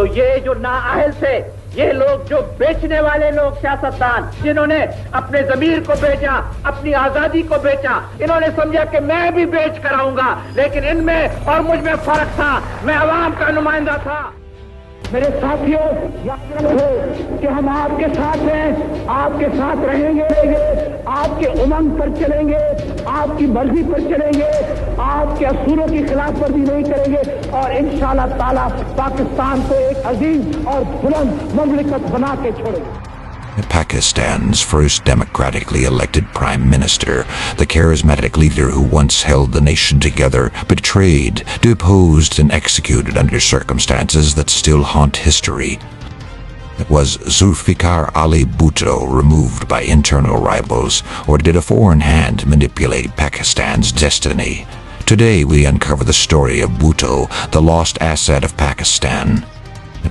तो ये जो नाअहल थे, ये लोग जो बेचने वाले लोग, सियासतदान जिन्होंने अपने ज़मीर को बेचा, अपनी आज़ादी को बेचा, इन्होंने समझा कि मैं भी बेच कर आऊंगा, लेकिन इनमें और मुझ में फर्क था। मैं अवाम का नुमाइंदा था। मेरे साथियों, याद रखो कि हम आपके साथ हैं, आपके साथ रहेंगे, आपके उमंग पर चलेंगे, आपकी मर्जी पर चलेंगे, आपके असूलों की खिलाफ वर्जी नहीं करेंगे और इंशाअल्लाह ताला पाकिस्तान को एक अजीम और बुलंद मुमलिकत बना के छोड़ेंगे। Pakistan's first democratically elected prime minister, the charismatic leader who once held the nation together, betrayed, deposed, and executed under circumstances that still haunt history. It was Zulfiqar Ali Bhutto removed by internal rivals, or did a foreign hand manipulate Pakistan's destiny? Today we uncover the story of Bhutto, the lost asset of Pakistan.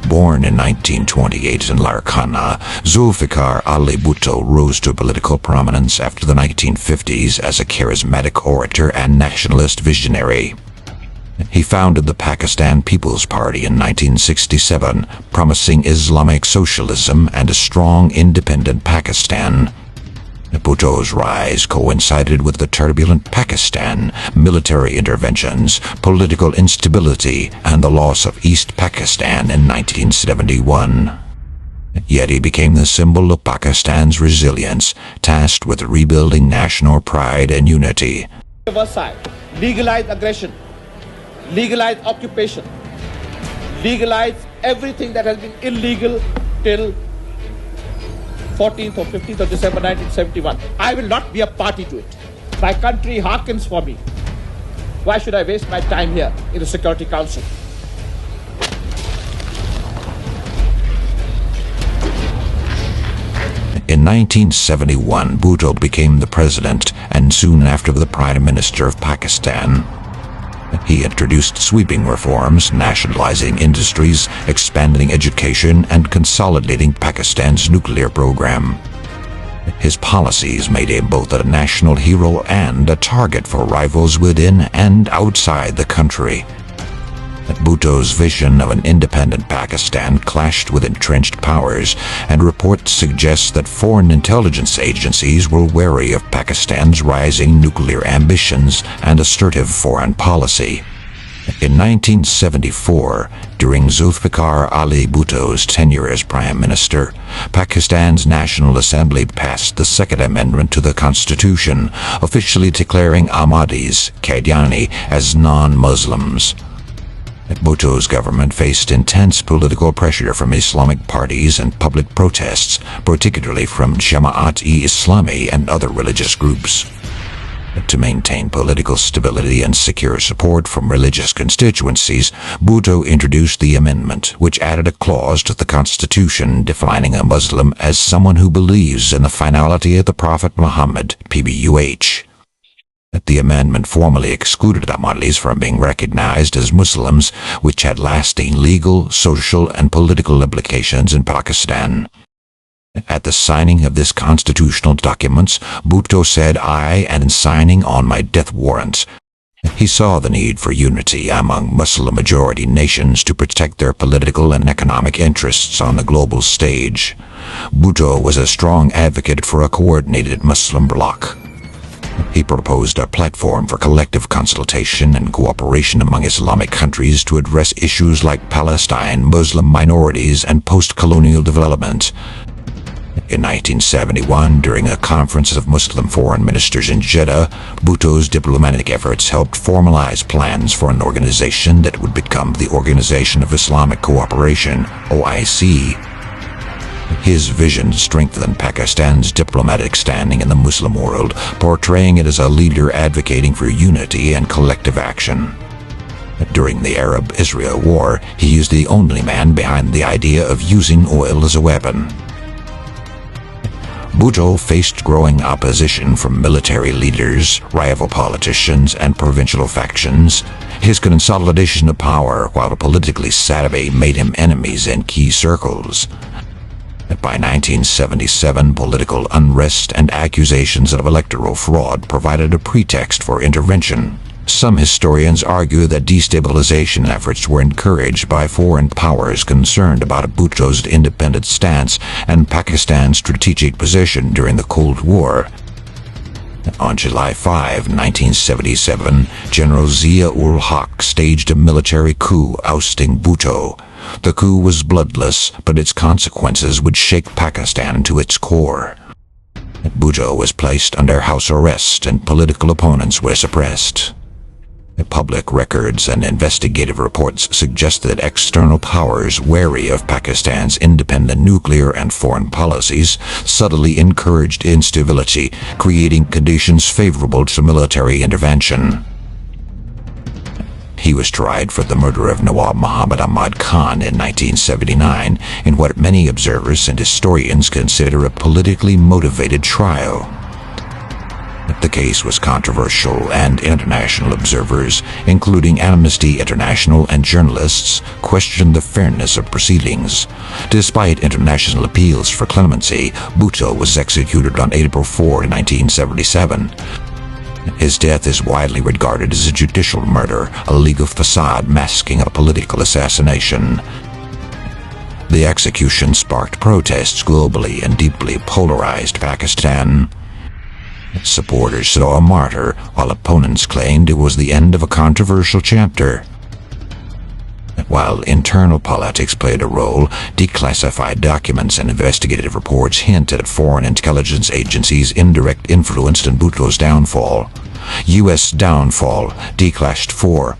Born in 1928 in Larkana, Zulfiqar Ali Bhutto rose to political prominence after the 1950s as a charismatic orator and nationalist visionary. He founded the Pakistan People's Party in 1967, promising Islamic socialism and a strong, independent Pakistan. Bhutto's rise coincided with the turbulent Pakistan, military interventions, political instability, and the loss of East Pakistan in 1971. Yet he became the symbol of Pakistan's resilience, tasked with rebuilding national pride and unity. Legalize aggression, legalize occupation, legalize everything that has been illegal till 14th or 15th of December 1971. I will not be a party to it. My country hearkens for me. Why should I waste my time here in the Security Council? In 1971, Bhutto became the president and soon after the prime minister of Pakistan. He introduced sweeping reforms, nationalizing industries, expanding education, and consolidating Pakistan's nuclear program. His policies made him both a national hero and a target for rivals within and outside the country. Bhutto's vision of an independent Pakistan clashed with entrenched powers, and reports suggest that foreign intelligence agencies were wary of Pakistan's rising nuclear ambitions and assertive foreign policy. In 1974, during Zulfiqar Ali Bhutto's tenure as Prime Minister, Pakistan's National Assembly passed the Second Amendment to the Constitution, officially declaring Ahmadis, Qadiani, as non-Muslims. Bhutto's government faced intense political pressure from Islamic parties and public protests, particularly from Jamaat-e-Islami and other religious groups. To maintain political stability and secure support from religious constituencies, Bhutto introduced the amendment, which added a clause to the Constitution defining a Muslim as someone who believes in the finality of the Prophet Muhammad, PBUH. The amendment formally excluded Ahmadis from being recognized as Muslims, which had lasting legal, social, and political implications in Pakistan. At the signing of this constitutional documents, Bhutto said, "I am signing on my death warrants." He saw the need for unity among Muslim-majority nations to protect their political and economic interests on the global stage. Bhutto was a strong advocate for a coordinated Muslim bloc. He proposed a platform for collective consultation and cooperation among Islamic countries to address issues like Palestine, Muslim minorities, and post-colonial development. In 1971, during a conference of Muslim foreign ministers in Jeddah, Bhutto's diplomatic efforts helped formalize plans for an organization that would become the Organization of Islamic Cooperation, OIC. His vision strengthened Pakistan's diplomatic standing in the Muslim world, portraying it as a leader advocating for unity and collective action. During the Arab-Israel War, he was the only man behind the idea of using oil as a weapon. Bhutto faced growing opposition from military leaders, rival politicians, and provincial factions. His consolidation of power, while politically savvy, made him enemies in key circles. By 1977, political unrest and accusations of electoral fraud provided a pretext for intervention. Some historians argue that destabilization efforts were encouraged by foreign powers concerned about Bhutto's independent stance and Pakistan's strategic position during the Cold War. On July 5, 1977, General Zia-ul-Haq staged a military coup ousting Bhutto. The coup was bloodless, but its consequences would shake Pakistan to its core. Bhutto was placed under house arrest and political opponents were suppressed. Public records and investigative reports suggest that external powers wary of Pakistan's independent nuclear and foreign policies subtly encouraged instability, creating conditions favorable to military intervention. He was tried for the murder of Nawab Muhammad Ahmad Khan in 1979 in what many observers and historians consider a politically motivated trial. The case was controversial, and international observers, including Amnesty International and journalists, questioned the fairness of proceedings. Despite international appeals for clemency, Bhutto was executed on April 4, 1977. His death is widely regarded as a judicial murder, a legal facade masking a political assassination. The execution sparked protests globally and deeply polarized Pakistan. Supporters saw a martyr, while opponents claimed it was the end of a controversial chapter. While internal politics played a role, declassified documents and investigative reports hinted at foreign intelligence agencies' indirect influence in Bhutto's downfall. U.S. downfall, Declassed 4,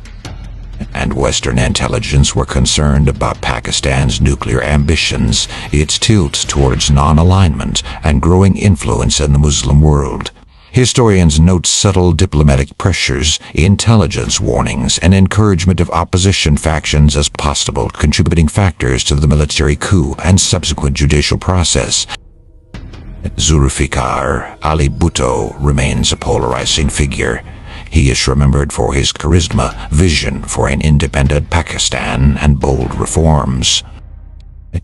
and Western intelligence were concerned about Pakistan's nuclear ambitions, its tilt towards non-alignment, and growing influence in the Muslim world. Historians note subtle diplomatic pressures, intelligence warnings, and encouragement of opposition factions as possible contributing factors to the military coup and subsequent judicial process. Zulfiqar Ali Bhutto remains a polarizing figure. He is remembered for his charisma, vision for an independent Pakistan, and bold reforms.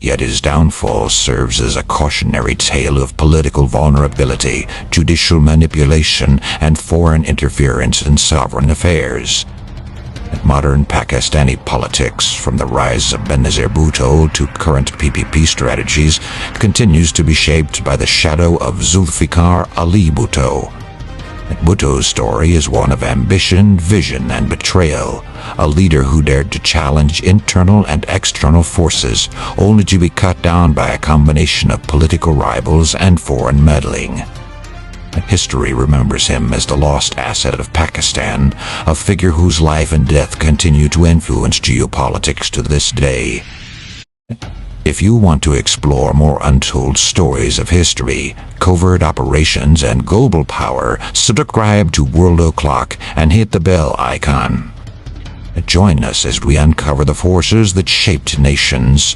Yet his downfall serves as a cautionary tale of political vulnerability, judicial manipulation, and foreign interference in sovereign affairs. Modern Pakistani politics, from the rise of Benazir Bhutto to current PPP strategies, continues to be shaped by the shadow of Zulfiqar Ali Bhutto. Bhutto's story is one of ambition, vision, and betrayal, a leader who dared to challenge internal and external forces, only to be cut down by a combination of political rivals and foreign meddling. History remembers him as the lost asset of Pakistan, a figure whose life and death continue to influence geopolitics to this day. If you want to explore more untold stories of history, covert operations, and global power, subscribe to World O'Clock and hit the bell icon. Join us as we uncover the forces that shaped nations,